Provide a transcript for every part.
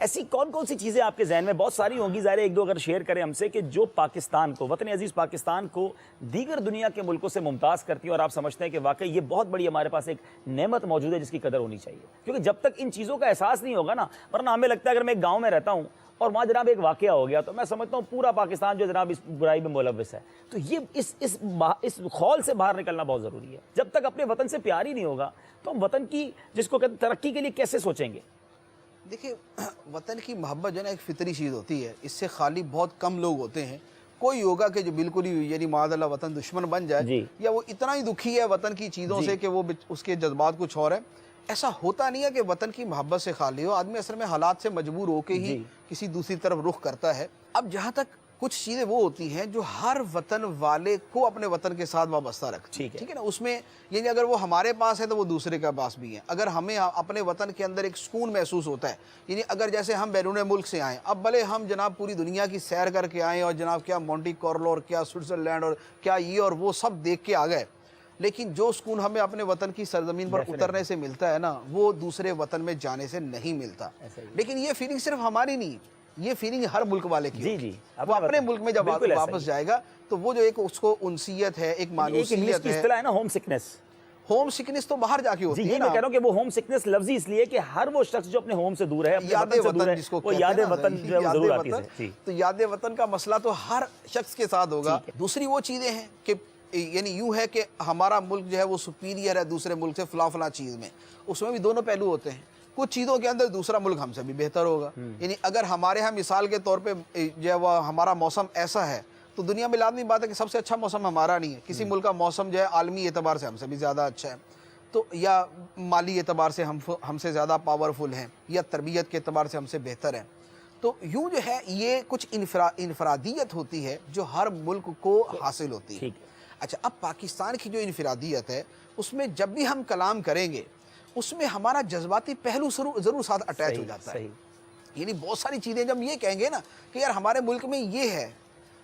ایسی کون کون سی چیزیں آپ کے ذہن میں؟ بہت ساری ہوں گی، ظاہر ایک دو اگر شیئر کریں ہم سے، کہ جو پاکستان کو، وطن عزیز پاکستان کو دیگر دنیا کے ملکوں سے ممتاز کرتی ہیں اور آپ سمجھتے ہیں کہ واقعی یہ بہت بڑی ہمارے پاس ایک نعمت موجود ہے جس کی قدر ہونی چاہیے. کیونکہ جب تک ان چیزوں کا احساس نہیں ہوگا نا، ورنہ ہمیں لگتا ہے اگر میں ایک گاؤں میں رہتا ہوں اور وہاں جناب ایک واقعہ ہو گیا تو میں سمجھتا ہوں پورا پاکستان جو جناب اس برائی میں ملوث ہے. تو یہ اس خول سے باہر نکلنا بہت ضروری ہے. جب تک اپنے وطن سے پیار ہی نہیں ہوگا تو ہم وطن کی جس کو کہتے ترقی کے لیے کیسے سوچیں گے؟ دیکھیے، وطن کی محبت جو ہے نا ایک فطری چیز ہوتی ہے. اس سے خالی بہت کم لوگ ہوتے ہیں. کوئی ہوگا کہ جو بالکل ہی یعنی معاذ اللہ وطن دشمن بن جائے یا وہ اتنا ہی دکھی ہے وطن کی چیزوں سے کہ وہ اس کے جذبات کچھ اور ہے. ایسا ہوتا نہیں ہے کہ وطن کی محبت سے خالی ہو. آدمی اصل میں حالات سے مجبور ہو کے ہی کسی دوسری طرف رخ کرتا ہے. اب جہاں تک کچھ چیزیں وہ ہوتی ہیں جو ہر وطن والے کو اپنے وطن کے ساتھ وابستہ رکھتی ہیں، ٹھیک ہے نا. اس میں یعنی اگر وہ ہمارے پاس ہے تو وہ دوسرے کے پاس بھی ہے. اگر ہمیں اپنے وطن کے اندر ایک سکون محسوس ہوتا ہے، یعنی اگر جیسے ہم بیرون ملک سے آئیں، اب بھلے ہم جناب پوری دنیا کی سیر کر کے آئیں اور جناب کیا مونٹی کارلو اور کیا سوئٹزرلینڈ اور کیا یہ اور وہ سب دیکھ کے آ گئے، لیکن جو سکون ہمیں اپنے وطن کی سرزمین پر اترنے سے ملتا ہے نا، وہ دوسرے وطن میں جانے سے نہیں ملتا. لیکن یہ فیلنگ صرف ہماری نہیں، یہ فیلنگ ہر ملک والے کی. وہ اپنے ملک میں جب واپس جائے گا تو وہ جو ایک اس کو انسیت ہے، ایک مانوسیت ہے. اصطلاح ہے نا ہوم سکنس. ہوم سکنس تو باہر جا کے ہوتی ہے نا. میں کہہ رہا ہوں کہ وہ ہوم سکنس لفظی اس لیے کہ ہر وہ شخص جو اپنے ہوم سے دور ہے، یاد وطن جس کو وہ یاد وطن ضرور آتی ہے. تو یاد وطن کا مسئلہ تو ہر شخص کے ساتھ ہوگا. دوسری وہ چیزیں ہیں کہ یعنی یوں ہے کہ ہمارا ملک جو ہے وہ سپیریئر ہے دوسرے ملک سے فلاں چیز میں. اس میں بھی دونوں پہلو ہوتے ہیں. کچھ چیزوں کے اندر دوسرا ملک ہم سے بھی بہتر ہوگا. یعنی اگر ہمارے ہاں مثال کے طور پہ جو ہے وہ ہمارا موسم ایسا ہے تو دنیا میں لازمی بات ہے کہ سب سے اچھا موسم ہمارا نہیں ہے. کسی ملک کا موسم جو ہے عالمی اعتبار سے ہم سے بھی زیادہ اچھا ہے، تو یا مالی اعتبار سے ہم سے زیادہ پاورفل ہیں، یا تربیت کے اعتبار سے ہم سے بہتر ہیں. تو یوں جو ہے یہ کچھ انفرادیت ہوتی ہے جو ہر ملک کو حاصل ہوتی ہے. اچھا، اب پاکستان کی جو انفرادیت ہے اس میں جب بھی ہم کلام کریں گے اس میں ہمارا جذباتی پہلو ضرور ساتھ اٹیچ ہو جاتا ہے. یعنی بہت ساری چیزیں جب یہ کہیں گے نا کہ یار ہمارے ملک میں یہ ہے،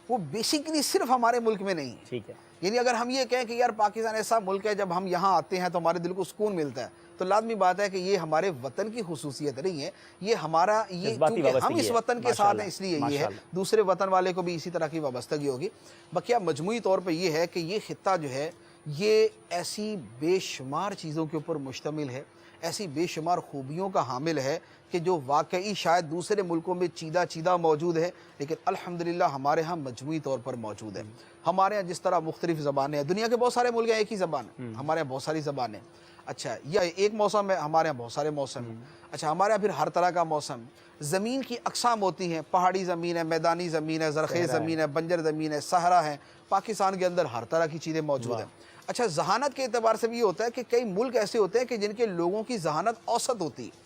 وہ بیسیکلی صرف ہمارے ملک میں نہیں ہے. یعنی اگر ہم یہ کہیں کہ یار پاکستان ایسا ملک ہے جب ہم یہاں آتے ہیں تو ہمارے دل کو سکون ملتا ہے، تو لازمی بات ہے کہ یہ ہمارے وطن کی خصوصیت نہیں ہے، یہ ہمارا کیونکہ ہم اس وطن کے ساتھ ہیں اس لیے یہ ہے. دوسرے وطن والے کو بھی اسی طرح کی وابستگی ہوگی. بقیہ مجموعی طور پہ یہ ہے کہ یہ خطہ جو ہے یہ ایسی بے شمار چیزوں کے اوپر مشتمل ہے، ایسی بے شمار خوبیوں کا حامل ہے کہ جو واقعی شاید دوسرے ملکوں میں چیدہ موجود ہے، لیکن الحمدللہ ہمارے ہاں مجموعی طور پر موجود ہے. ہمارے ہاں جس طرح مختلف زبانیں ہیں، دنیا کے بہت سارے ملک ہیں ایک ہی زبان ہے، ہمارے یہاں بہت ساری زبانیں. اچھا، یا ایک موسم ہے، ہمارے یہاں بہت سارے موسم ہیں. اچھا، ہمارے یہاں پھر ہر طرح کا موسم. زمین کی اقسام ہوتی ہیں، پہاڑی زمین ہے، میدانی زمین ہے، زرخیز زمین ہے، بنجر زمین ہے، صحرا ہے. پاکستان کے اندر ہر طرح کی چیزیں موجود ہیں. اچھا، ذہانت کے اعتبار سے بھی یہ ہوتا ہے کہ کئی ملک ایسے ہوتے ہیں کہ جن کے لوگوں کی ذہانت اوسط ہوتی ہے،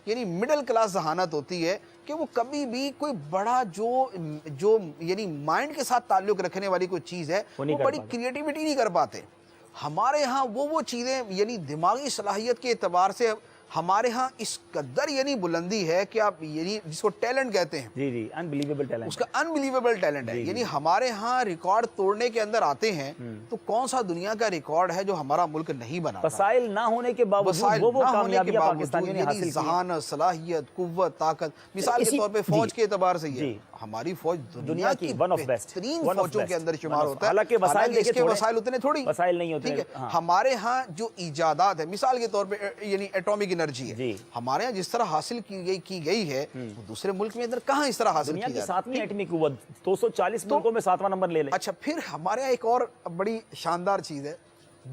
یعنی مڈل کلاس ذہانت ہوتی ہے کہ وہ کبھی بھی کوئی بڑا جو یعنی مائنڈ کے ساتھ تعلق رکھنے والی کوئی چیز ہے وہ بڑی کریٹیوٹی نہیں کر پاتے. ہمارے ہاں وہ چیزیں یعنی دماغی صلاحیت کے اعتبار سے ہمارے ہاں اس قدر یعنی بلندی ہے کہ آپ یعنی جس کو ٹیلنٹ کہتے ہیں، انبلیویبل ٹیلنٹ، اس کا انبلیویبل ٹیلنٹ ہے. یعنی ہمارے ہاں ریکارڈ توڑنے کے اندر آتے ہیں تو کون سا دنیا کا ریکارڈ ہے جو ہمارا ملک نہیں بنا؟ وسائل نہ ہونے کے باوجود وہ کامیابیاں پاکستانیوں نے حاصل کی. ذہانت، صلاحیت، قوت، طاقت. مثال کے طور پہ فوج کے اعتبار سے یہ ہماری فوج دنیا کی بہترین فوجوں کے اندر شمار ہوتا ہے. حالانکہ اس کے وسائل اتنے تھوڑی وسائل نہیں ہوتے. ہمارے ہاں جو ایجادات ہے، مثال کے طور پہ یعنی ایٹامک انرجی ہے، ہمارے ہاں جس طرح حاصل کی گئی ہے وہ دوسرے ملک میں اندر کہاں اس طرح حاصل کی جاتی ہے؟ دنیا کی 7ویں ایٹمی قوت، 240 ملکوں میں 7واں نمبر لے لیں. اچھا، پھر ہمارے یہاں ایک اور بڑی شاندار چیز ہے،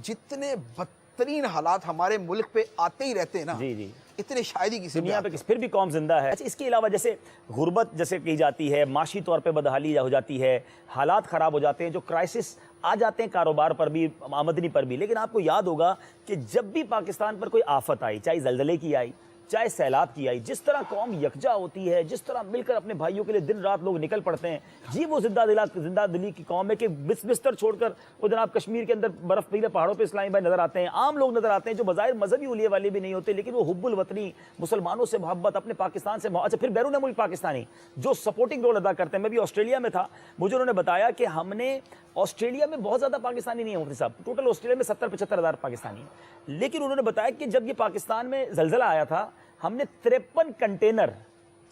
جتنے بدترین حالات ہمارے ملک پہ آتے ہی رہتے ہیں نا، اتنے شاید ہی کسی دنیا پہ پھر بھی قوم زندہ ہے. اچھا، اس کے علاوہ جیسے غربت جیسے کی جاتی ہے، معاشی طور پہ بدحالی ہو جاتی ہے، حالات خراب ہو جاتے ہیں، جو کرائسس آ جاتے ہیں کاروبار پر بھی، آمدنی پر بھی. لیکن آپ کو یاد ہوگا کہ جب بھی پاکستان پر کوئی آفت آئی، چاہے زلزلے کی آئی، چاہے سیلاب کی آئی، جس طرح قوم یکجا ہوتی ہے، جس طرح مل کر اپنے بھائیوں کے لیے دن رات لوگ نکل پڑتے ہیں. وہ زندہ دلی کی قوم ہے کہ بستر چھوڑ کر وہ جناب کشمیر کے اندر برف پیلے پہاڑوں پہ اسلامی بھائی نظر آتے ہیں، عام لوگ نظر آتے ہیں جو بظاہر مذہبی اولیے والے بھی نہیں ہوتے، لیکن وہ حب الوطنی، مسلمانوں سے محبت، اپنے پاکستان سے محبت. اچھا، پھر بیرون ملک پاکستانی جو سپورٹنگ رول ادا کرتے ہیں. میں بھی آسٹریلیا میں تھا، مجھے انہوں نے بتایا کہ ہم نے آسٹریلیا میں بہت زیادہ پاکستانی نہیں ہیں مفتی صاحب، ٹوٹل آسٹریلیا میں 70-75 ہزار پاکستانی ہیں. لیکن انہوں نے بتایا کہ جب یہ پاکستان میں زلزلہ آیا تھا، ہم نے 53 کنٹینر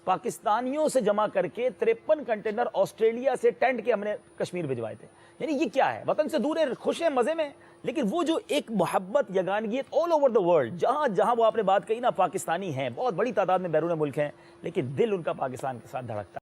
پاکستانیوں سے جمع کر کے 53 کنٹینر آسٹریلیا سے ٹینٹ کے ہم نے کشمیر بھجوائے تھے. یعنی یہ کیا ہے؟ وطن سے دور ہے، خوش ہیں، مزے میں، لیکن وہ جو ایک محبت، یگانگیت آل اوور دا ورلڈ، جہاں جہاں وہ آپ نے بات کہی نا، پاکستانی ہیں، بہت بڑی تعداد میں بیرون ملک ہیں، لیکن دل ان کا پاکستان کے ساتھ دھڑکتا ہے.